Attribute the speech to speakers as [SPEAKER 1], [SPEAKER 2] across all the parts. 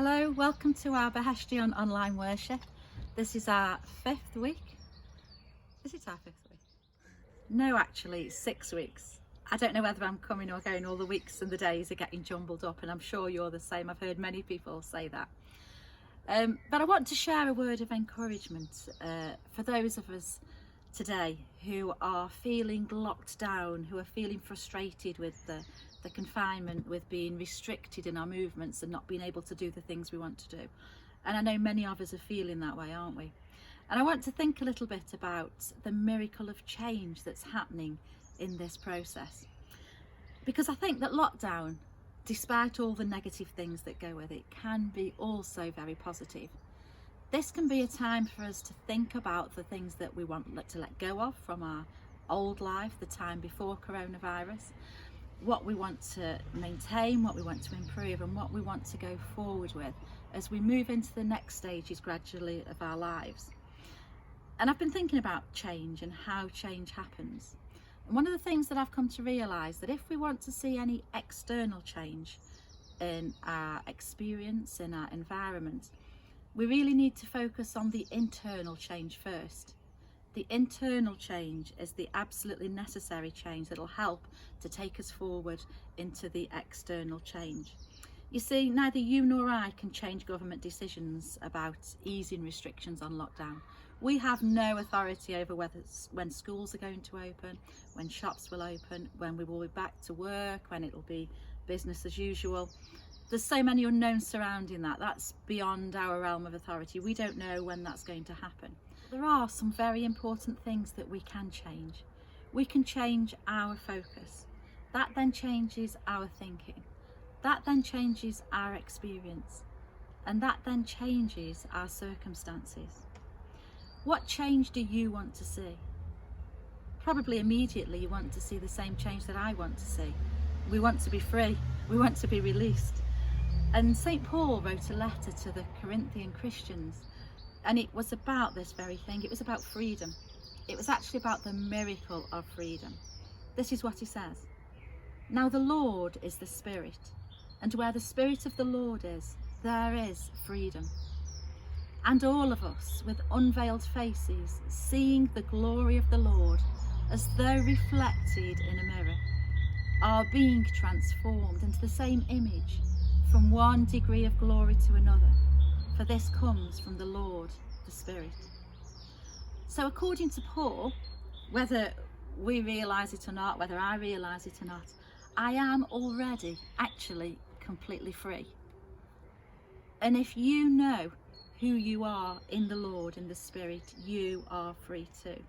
[SPEAKER 1] Hello, welcome to our Beheshtion online worship. This is our 5th week. Is it our 5th week? No, actually, it's 6 weeks. I don't know whether I'm coming or going. All the weeks and the days are getting jumbled up, and I'm sure you're the same. I've heard many people say that. But I want to share a word of encouragement for those of us today who are feeling locked down, who are feeling frustrated with the confinement, with being restricted in our movements and not being able to do the things we want to do. And I know many of us are feeling that way, aren't we? And I want to think a little bit about the miracle of change that's happening in this process. Because I think that lockdown, despite all the negative things that go with it, can be also very positive. This can be a time for us to think about the things that we want to let go of from our old life, the time before coronavirus, what we want to maintain, what we want to improve, and what we want to go forward with as we move into the next stages gradually of our lives. And I've been thinking about change and how change happens. And one of the things that I've come to realise, that if we want to see any external change in our experience, in our environment, we really need to focus on the internal change first. The internal change is the absolutely necessary change that will help to take us forward into the external change. You see, neither you nor I can change government decisions about easing restrictions on lockdown. We have no authority over when schools are going to open, when shops will open, when we will be back to work, when it will be business as usual. There's so many unknowns surrounding that. That's beyond our realm of authority. We don't know when that's going to happen. There are some very important things that we can change. We can change our focus. That then changes our thinking. That then changes our experience. And that then changes our circumstances. What change do you want to see? Probably immediately you want to see the same change that I want to see. We want to be free. We want to be released. And St. Paul wrote a letter to the Corinthian Christians, and it was about this very thing. It was about freedom. It was actually about the miracle of freedom. This is what he says. Now the Lord is the Spirit, and where the Spirit of the Lord is, there is freedom. And all of us, with unveiled faces, seeing the glory of the Lord, as though reflected in a mirror, are being transformed into the same image, from one degree of glory to another. For this comes from the Lord, the Spirit. So according to Paul, whether we realise it or not, whether I realise it or not, I am already actually completely free. And if you know who you are in the Lord, in the Spirit, you are free too.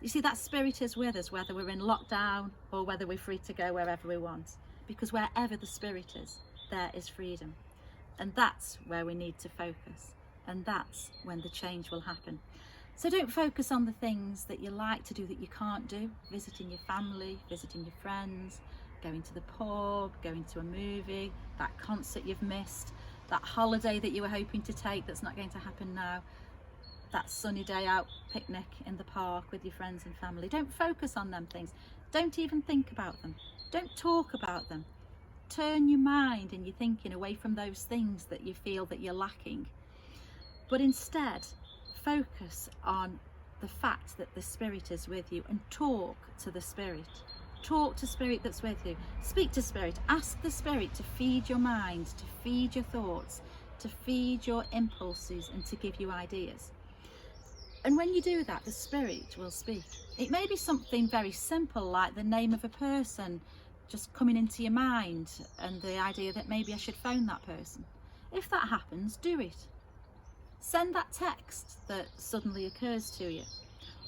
[SPEAKER 1] You see, that Spirit is with us, whether we're in lockdown or whether we're free to go wherever we want. Because wherever the Spirit is, there is freedom. And that's where we need to focus. And that's when the change will happen. So don't focus on the things that you like to do that you can't do. Visiting your family, visiting your friends, going to the pub, going to a movie, that concert you've missed, that holiday that you were hoping to take that's not going to happen now, that sunny day out picnic in the park with your friends and family. Don't focus on them things. Don't even think about them. Don't talk about them. Turn your mind and your thinking away from those things that you feel that you're lacking. But instead, focus on the fact that the Spirit is with you, and talk to the Spirit. Talk to Spirit that's with you. Speak to Spirit. Ask the Spirit to feed your mind, to feed your thoughts, to feed your impulses, and to give you ideas. And when you do that, the Spirit will speak. It may be something very simple, like the name of a person just coming into your mind, and the idea that maybe I should phone that person. If that happens, do it. Send that text that suddenly occurs to you.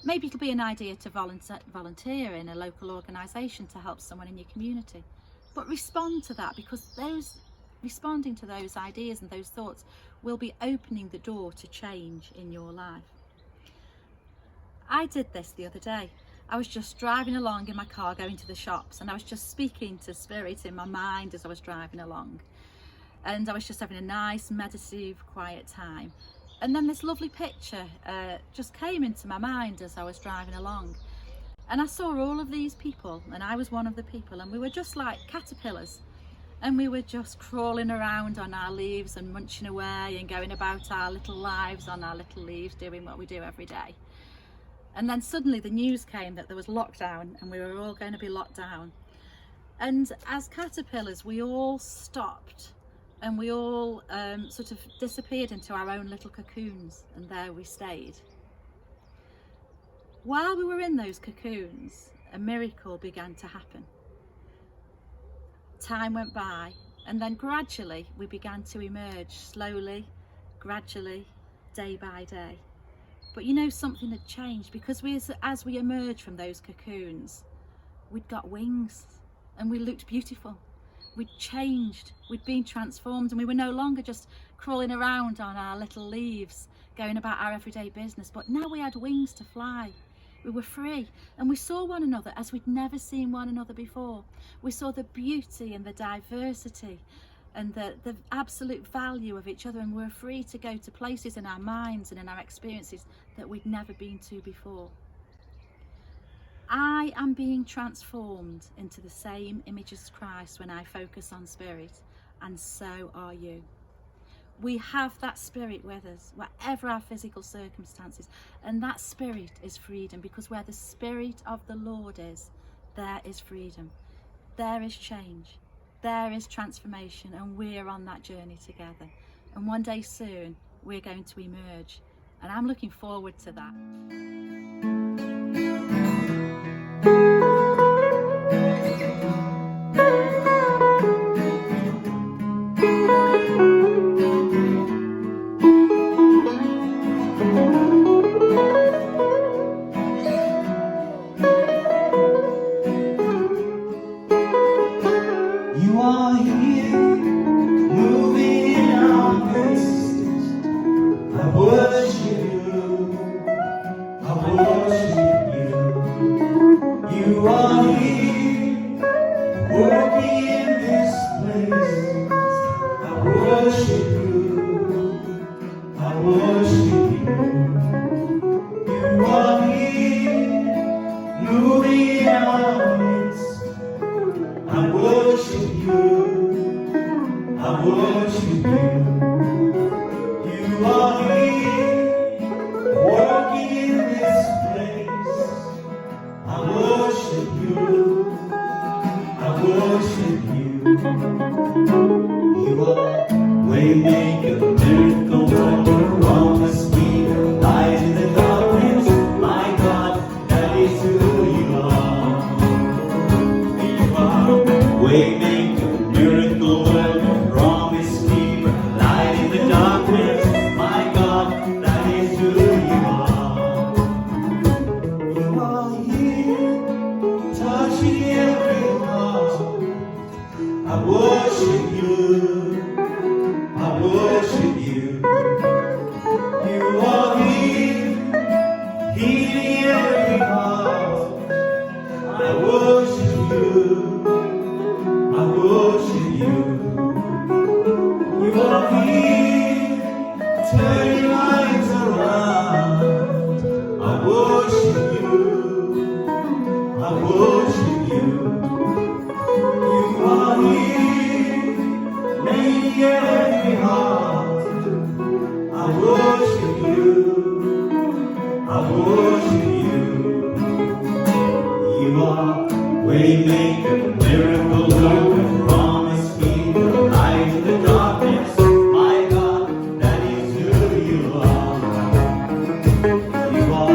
[SPEAKER 1] Maybe it'll be an idea to volunteer in a local organisation to help someone in your community. But respond to that, because responding to those ideas and those thoughts will be opening the door to change in your life. I did this the other day. I was just driving along in my car going to the shops, and I was just speaking to Spirit in my mind as I was driving along. And I was just having a nice, meditative, quiet time. And then this lovely picture just came into my mind as I was driving along. And I saw all of these people, and I was one of the people, and we were just like caterpillars. and we were just crawling around on our leaves and munching away and going about our little lives on our little leaves, doing what we do every day. And then suddenly the news came that there was lockdown and we were all going to be locked down. And as caterpillars, we all stopped and we all sort of disappeared into our own little cocoons, and there we stayed. While we were in those cocoons, a miracle began to happen. Time went by, and then gradually we began to emerge, slowly, gradually, day by day. But you know, something had changed, because as we emerged from those cocoons, we'd got wings and we looked beautiful. We'd changed, we'd been transformed, and we were no longer just crawling around on our little leaves, going about our everyday business, but now we had wings to fly. We were free, and we saw one another as we'd never seen one another before. We saw the beauty and the diversity and the absolute value of each other, and we were free to go to places in our minds and in our experiences that we'd never been to before. I am being transformed into the same image as Christ when I focus on spirit, and so are you. We have that spirit with us, whatever our physical circumstances, and that spirit is freedom, because where the Spirit of the Lord is, there is freedom, there is change, there is transformation, and we're on that journey together. And one day soon, we're going to emerge, and I'm looking forward to that.
[SPEAKER 2] You are here, moving in our midst. I worship you, I worship you. You are here, working in this place. I worship you, I worship you. You are here, moving in our midst. I worship you, I worship you. You are here, working in this place. I worship you, I worship you. You are waymaker, miracle worker, promise keeper, light in the darkness. My God, that is who you are. Waymaker, miracle worker, promise keeper, light in the darkness. My God, that is who you are. You are here, touching every heart. I worship you, I worship you. You are here, healing every heart. I worship you, I worship you. You are here, turning lives around. I worship you, I worship you. You are here, making every heart. I worship you, I worship you. You are waymaker, miracle worker, promise keeper, light in the darkness. My God, that is who you are. You are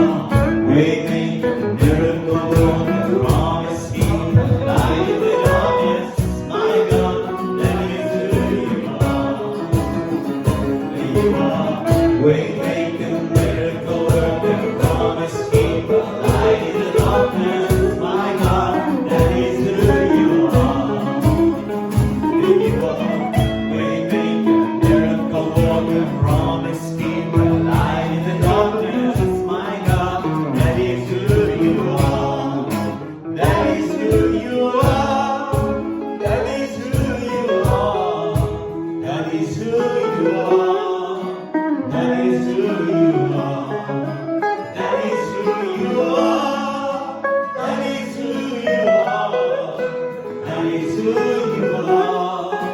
[SPEAKER 2] waymaker, miracle worker, promise keeper, light in the darkness. My God, that is who you are. You are waymaker, miracle worker, promise keeper, light in the darkness. My God, that is who you are. You are waymaker, miracle worker, promise keeper, light in the darkness. My God, that is who you are. That is who you are. That is who you are. That is who you are. That is who you are. That is who you are. That is who you are. That is who you are.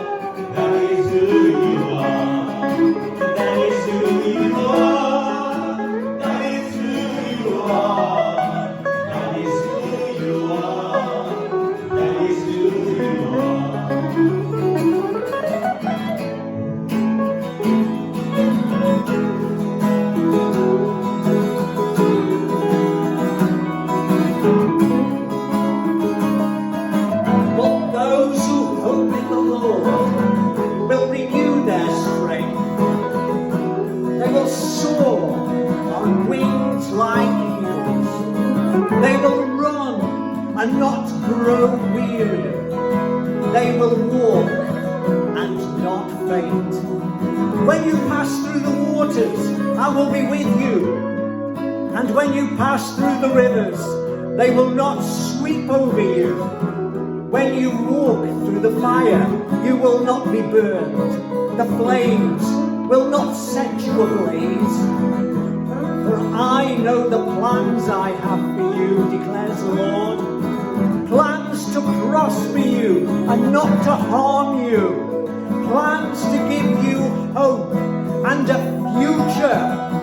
[SPEAKER 3] renew their strength. They will soar on wings like eagles. They will run and not grow weary. They will walk and not faint. When you pass through the waters, I will be with you. And when you pass through the rivers, they will not sweep over you. When you walk through the fire, you will not be burned. The flames will not set you ablaze. For I know the plans I have for you, declares the Lord. Plans to prosper you and not to harm you. Plans to give you hope and a future.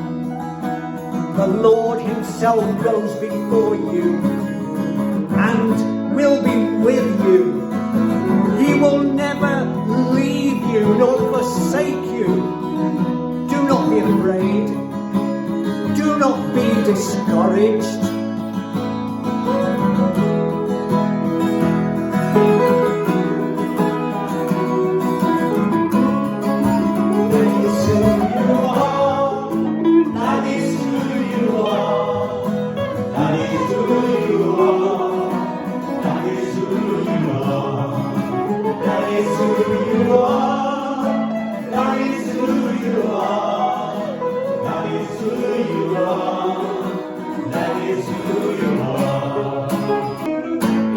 [SPEAKER 3] The Lord himself goes before you and will be with you. He will never leave you nor forsake you. Do not be afraid. Do not be discouraged.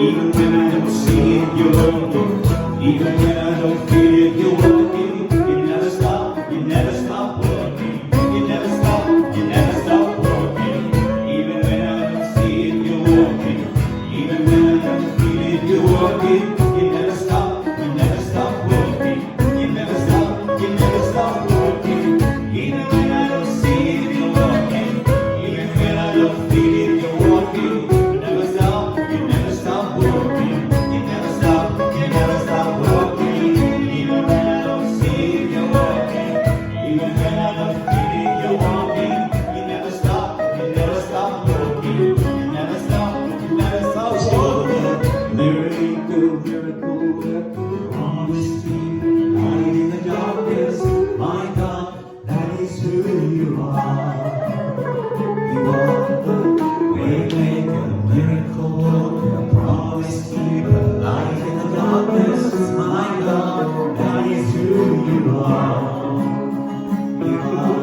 [SPEAKER 2] Even when I don't see it, you're working. Even when I don't feel it, you're working. You never stop working. You never stop working. Even when I don't see it, you're working. Even when I don't feel it, you're working. You never stop working. You never stop working. Even when I don't see it, you're working. Even when I don't feel it, you're working. You never stop working. You never stop working. Even when I don't see it, you're working. Even when I don't feel it, you're working. You never stop working. You never stop working. Miracle worker, honesty, light in the darkness. My God, that is who you are. You are the waymaker, miracle worker, promise keeper, light in the darkness. My God, that is who you are. You are